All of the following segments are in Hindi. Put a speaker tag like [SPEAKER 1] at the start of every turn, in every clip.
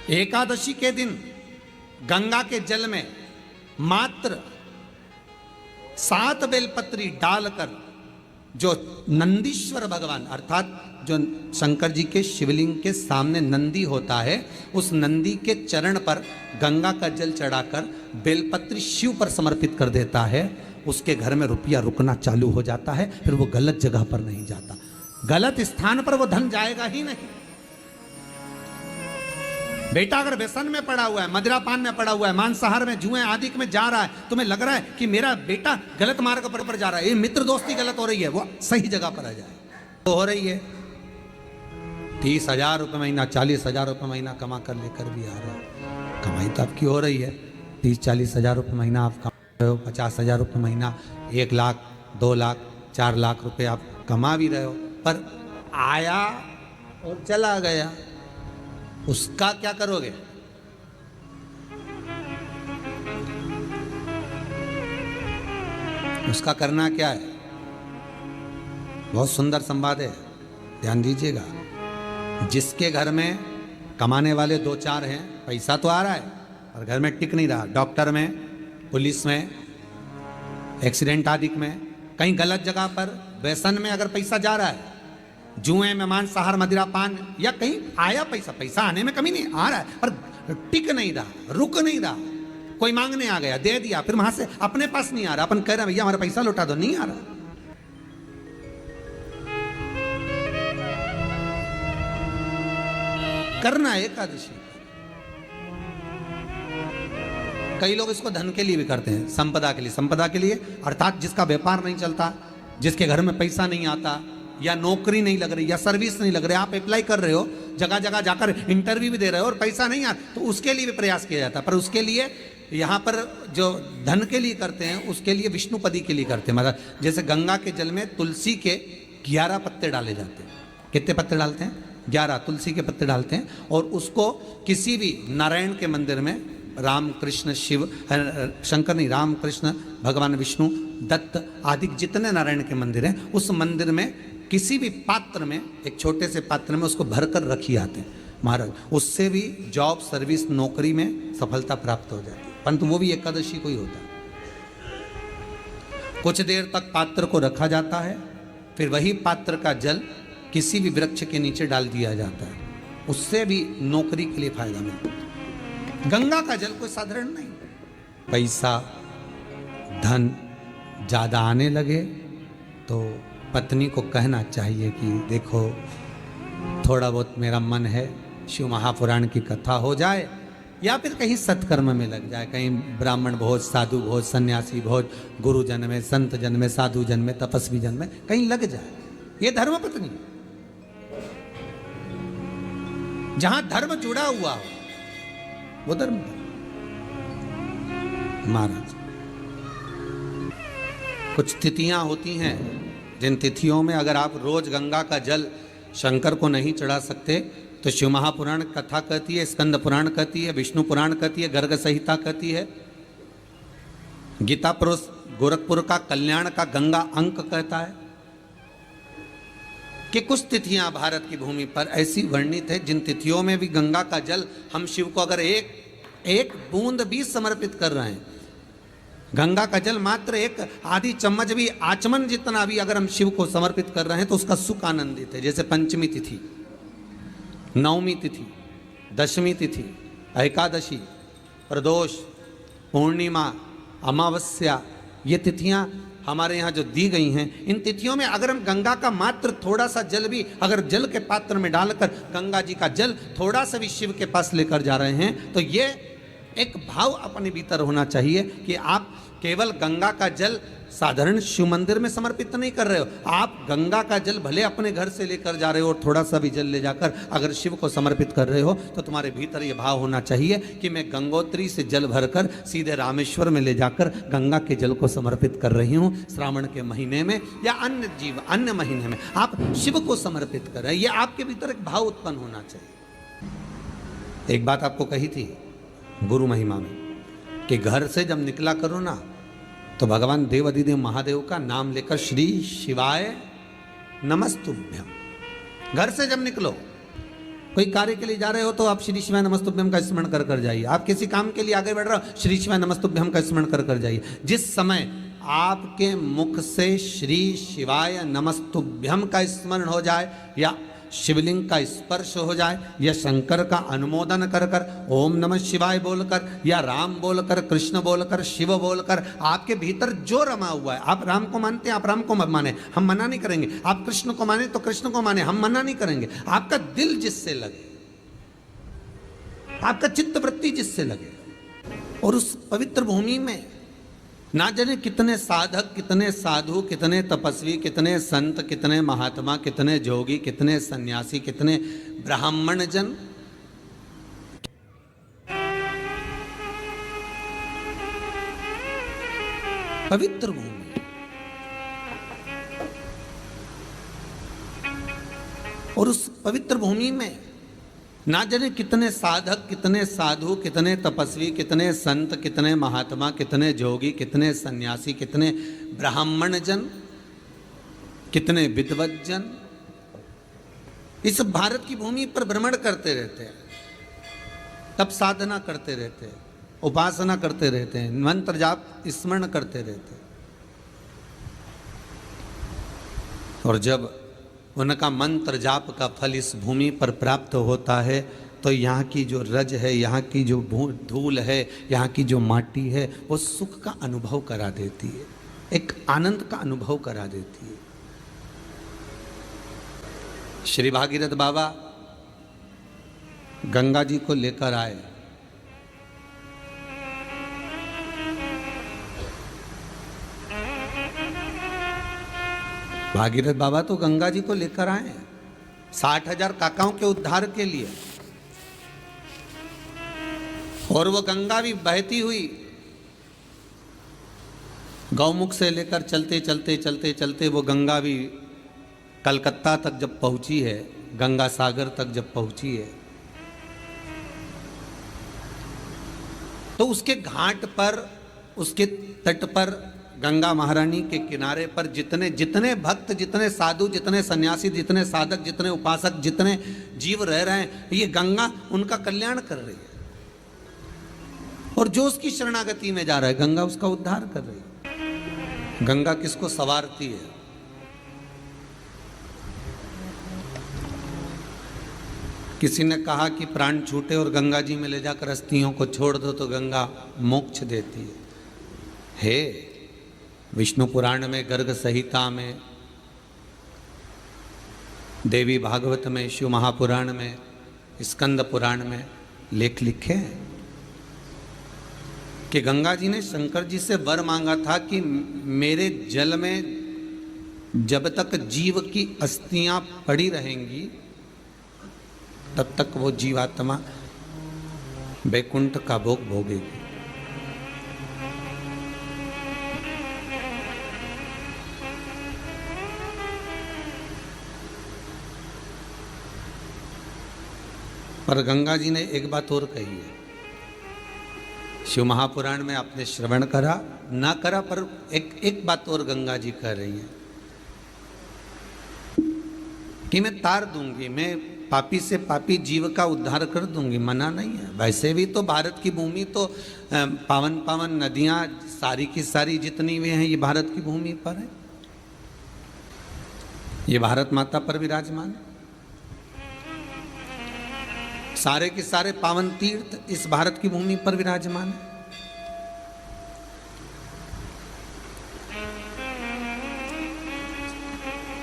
[SPEAKER 1] एकादशी के दिन गंगा के जल में मात्र 7 बेलपत्री डालकर जो नंदीश्वर भगवान अर्थात जो शंकर जी के शिवलिंग के सामने नंदी होता है, उस नंदी के चरण पर गंगा का जल चढ़ाकर बेलपत्री शिव पर समर्पित कर देता है, उसके घर में रुपया रुकना चालू हो जाता है। फिर वो गलत जगह पर नहीं जाता, गलत स्थान पर वो धन जाएगा ही नहीं। बेटा अगर व्यसन में पड़ा हुआ है, मदिरा पान में पड़ा हुआ है, मांसाहार में, जुए आदि में जा रहा है, तुम्हें लग रहा है कि मेरा बेटा गलत मार्ग पर जा रहा है, ये मित्र दोस्ती गलत हो रही है, वो सही जगह पर आ जाए। तो हो रही है 30,000 रुपये महीना, 40,000 रुपये महीना कमा कर लेकर भी आ रहा है। कमाई तो आपकी हो रही है, 30-40 हज़ार रुपये महीना आप कमा रहे हो, 50,000 रुपये महीना, 1 लाख, 2 लाख, 4 लाख रुपये आप कमा भी रहे हो, पर आया और चला गया, उसका क्या करोगे? उसका करना क्या है? बहुत सुंदर संवाद है, ध्यान दीजिएगा। जिसके घर में कमाने वाले 2-4 हैं, पैसा तो आ रहा है पर घर में टिक नहीं रहा, डॉक्टर में, पुलिस में, एक्सीडेंट आदि में, कहीं गलत जगह पर व्यसन में अगर पैसा जा रहा है, जुए में, मांसाहार, मदिरा पान, या कहीं आया पैसा, पैसा आने में कमी नहीं, आ रहा है पर टिक नहीं रहा, रुक नहीं रहा, कोई मांगने आ गया, दे दिया, फिर वहां से अपने पास नहीं आ रहा, अपन कह रहे हैं भैया हमारा पैसा लौटा दो, नहीं आ रहा। करना है एकादशी। कई लोग इसको धन के लिए भी करते हैं, संपदा के लिए। संपदा के लिए अर्थात जिसका व्यापार नहीं चलता, जिसके घर में पैसा नहीं आता, या नौकरी नहीं लग रही, या सर्विस नहीं लग रही, आप अप्लाई कर रहे हो, जगह जगह जाकर इंटरव्यू भी दे रहे हो और पैसा नहीं आ, तो उसके लिए भी प्रयास किया जाता है। पर उसके लिए यहाँ पर जो धन के लिए करते हैं, उसके लिए विष्णुपदी के लिए करते हैं। मतलब जैसे गंगा के जल में तुलसी के 11 पत्ते डाले जाते हैं। कितने पत्ते डालते हैं? 11 तुलसी के पत्ते डालते हैं, और उसको किसी भी नारायण के मंदिर में, राम कृष्ण शिव, शंकर नहीं, राम कृष्ण भगवान विष्णु, दत्त आदि जितने नारायण के मंदिर हैं, उस मंदिर में किसी भी पात्र में, एक छोटे से पात्र में उसको भरकर रखी आते हैं महाराज। उससे भी जॉब, सर्विस, नौकरी में सफलता प्राप्त हो जाती है, परंतु वो भी एकादशी को ही होता है। कुछ देर तक पात्र को रखा जाता है, फिर वही पात्र का जल किसी भी वृक्ष के नीचे डाल दिया जाता है, उससे भी नौकरी के लिए फायदा मिलता है। गंगा का जल कोई साधारण नहीं। पैसा, धन ज़्यादा आने लगे तो पत्नी को कहना चाहिए कि देखो थोड़ा बहुत मेरा मन है, शिव महापुराण की कथा हो जाए, या फिर कहीं सत्कर्म में लग जाए, कहीं ब्राह्मण भोज, साधु भोज, सन्यासी भोज, गुरु जन में, संत जन में, साधु जन में, तपस्वी जन में कहीं लग जाए। ये धर्म पत्नी, जहां धर्म जुड़ा हुआ हो वो धर्म। महाराज कुछ तिथियां होती हैं, जिन तिथियों में अगर आप रोज गंगा का जल शंकर को नहीं चढ़ा सकते, तो शिव महापुराण कथा कहती है, स्कंद पुराण कहती है, विष्णु पुराण कहती है, गर्ग संहिता कहती है, गीता पुरुष गोरखपुर का कल्याण का गंगा अंक कहता है कि कुछ तिथियां भारत की भूमि पर ऐसी वर्णित है जिन तिथियों में भी गंगा का जल हम शिव को अगर एक बूंद भी समर्पित कर रहे हैं, गंगा का जल मात्र एक आधी चम्मच भी, आचमन जितना भी अगर हम शिव को समर्पित कर रहे हैं, तो उसका सुख आनंदित है। जैसे पंचमी तिथि, नवमी तिथि, दशमी तिथि, एकादशी, प्रदोष, पूर्णिमा, अमावस्या, ये तिथियां हमारे यहाँ जो दी गई हैं, इन तिथियों में अगर हम गंगा का मात्र थोड़ा सा जल भी अगर जल के पात्र में डालकर गंगा जी का जल थोड़ा सा भी शिव के पास लेकर जा रहे हैं, तो ये एक भाव अपने भीतर होना चाहिए कि आप केवल गंगा का जल साधारण शिव मंदिर में समर्पित नहीं कर रहे हो, आप गंगा का जल भले अपने घर से लेकर जा रहे हो और थोड़ा सा भी जल ले जाकर अगर शिव को समर्पित कर रहे हो, तो तुम्हारे भीतर ये भाव होना चाहिए कि मैं गंगोत्री से जल भरकर सीधे रामेश्वर में ले जाकर गंगा के जल को समर्पित कर रही हूँ। श्रावण के महीने में या अन्य महीने में आप शिव को समर्पित कर रहे हैं, ये आपके भीतर एक भाव उत्पन्न होना चाहिए। एक बात आपको कही थी गुरु महिमा में कि घर से जब निकला करो ना, तो भगवान देवाधिदेव महादेव का नाम लेकर श्री शिवाय नमस्तुभ्यम, घर से जब निकलो कोई कार्य के लिए जा रहे हो तो आप श्री शिवाय नमस्तुभ्यम का स्मरण कर कर जाइए। आप किसी काम के लिए आगे बढ़ रहे हो, श्री शिवाय नमस्तुभ्यम का स्मरण कर कर जाइए। जिस समय आपके मुख से श्री शिवाय नमस्तुभ्यम का स्मरण हो जाए, या शिवलिंग का स्पर्श हो जाए, या शंकर का अनुमोदन कर कर ओम नमः शिवाय बोलकर, या राम बोलकर, कृष्ण बोलकर, शिव बोलकर, आपके भीतर जो रमा हुआ है, आप राम को मानते हैं, आप राम को मत माने, हम मना नहीं करेंगे। आप कृष्ण को माने तो कृष्ण को माने, हम मना नहीं करेंगे। आपका दिल जिससे लगे, आपका चित्त वृत्ति जिससे लगे, और उस पवित्र भूमि में ना जाने कितने साधक, कितने साधु, कितने तपस्वी, कितने संत, कितने महात्मा, कितने जोगी, कितने सन्यासी, कितने ब्राह्मण जन पवित्र भूमि, और उस पवित्र भूमि में ना जाने कितने साधक, कितने साधु, कितने तपस्वी, कितने संत, कितने महात्मा, कितने जोगी, कितने सन्यासी, कितने ब्राह्मण जन, कितने विद्वत जन इस भारत की भूमि पर भ्रमण करते रहते हैं, तप साधना करते रहते हैं, उपासना करते रहते हैं, मंत्र जाप स्मरण करते रहते हैं। और जब उनका मंत्र जाप का फल इस भूमि पर प्राप्त होता है तो यहाँ की जो रज है, यहाँ की जो धूल है, यहाँ की जो माटी है, वो सुख का अनुभव करा देती है, एक आनंद का अनुभव करा देती है। श्री भागीरथ बाबा गंगा जी को लेकर आए। भागीरथ बाबा तो गंगा जी को लेकर आए 60,000 काकाओं के उद्धार के लिए, और वो गंगा भी बहती हुई गौमुख से लेकर चलते चलते चलते चलते वो गंगा भी कलकत्ता तक जब पहुंची है, गंगा सागर तक जब पहुंची है, तो उसके घाट पर, उसके तट पर, गंगा महारानी के किनारे पर जितने जितने भक्त, जितने साधु, जितने सन्यासी, जितने साधक, जितने उपासक, जितने जीव रह रहे हैं, ये गंगा उनका कल्याण कर रही है। और जो उसकी शरणागति में जा रहा है, गंगा उसका उद्धार कर रही है। गंगा किसको संवारती है? किसी ने कहा कि प्राण छूटे और गंगा जी में ले जाकर अस्थियों को छोड़ दो तो गंगा मोक्ष देती है। विष्णु पुराण में, गर्ग संहिता में, देवी भागवत में, शिव महापुराण में, स्कंद पुराण में लेख लिखे हैं कि गंगा जी ने शंकर जी से वर मांगा था कि मेरे जल में जब तक जीव की अस्थियां पड़ी रहेंगी तब तक वो जीवात्मा वैकुंठ का भोग भोगेगी। पर गंगा जी ने एक बात और कही है, शिव महापुराण में आपने श्रवण करा ना करा, पर एक बात और गंगा जी कह रही हैं कि मैं तार दूंगी, मैं पापी से पापी जीव का उद्धार कर दूंगी, मना नहीं है। वैसे भी तो भारत की भूमि तो पावन पावन नदियां सारी की सारी जितनी भी हैं ये भारत की भूमि पर है, ये भारत माता पर विराजमान है। सारे के सारे पावन तीर्थ इस भारत की भूमि पर विराजमान है।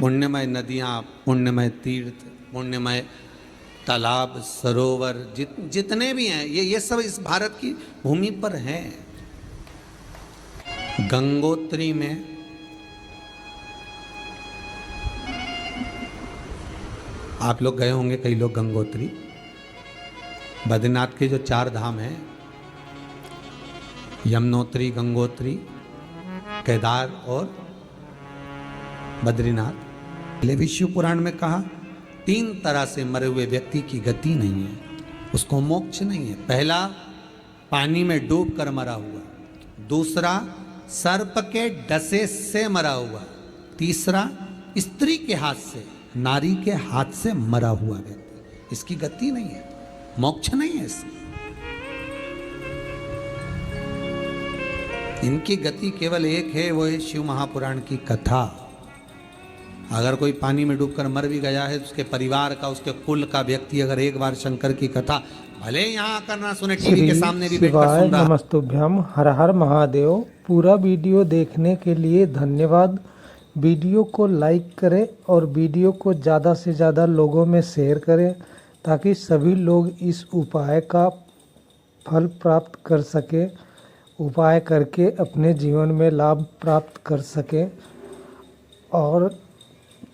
[SPEAKER 1] पुण्यमय नदियां, पुण्यमय तीर्थ, पुण्यमय तालाब, सरोवर जितने भी हैं ये सब इस भारत की भूमि पर हैं। गंगोत्री में आप लोग गए होंगे, कई लोग गंगोत्री, बद्रीनाथ के जो 4 धाम हैं, यमुनोत्री, गंगोत्री, केदार और बद्रीनाथ। विष्णु पुराण में कहा 3 तरह से मरे हुए व्यक्ति की गति नहीं है, उसको मोक्ष नहीं है। पहला, पानी में डूब कर मरा हुआ। दूसरा, सर्प के डसे से मरा हुआ। तीसरा, स्त्री के हाथ से, नारी के हाथ से मरा हुआ व्यक्ति। इसकी गति नहीं है, मोक्ष नहीं है इसकी। इनकी गति केवल एक है, वो है शिव महापुराण की कथा। अगर कोई पानी में डूबकर मर भी गया है, उसके परिवार का, उसके कुल का व्यक्ति अगर एक बार शंकर की कथा भले यहाँ आकर ना सुने, टीवी के सामने भी बैठकर सुन रहा।
[SPEAKER 2] नमस्तुभ्यम, हर हर महादेव। पूरा वीडियो देखने के लिए धन्यवाद। वीडियो को लाइक करें और वीडियो को ज़्यादा से ज़्यादा लोगों में शेयर करें, ताकि सभी लोग इस उपाय का फल प्राप्त कर सकें, उपाय करके अपने जीवन में लाभ प्राप्त कर सकें। और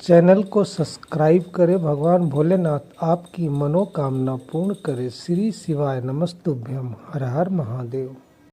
[SPEAKER 2] चैनल को सब्सक्राइब करें। भगवान भोलेनाथ आपकी मनोकामना पूर्ण करे। श्री शिवाय नमस्तुभ्यम, हर हर महादेव।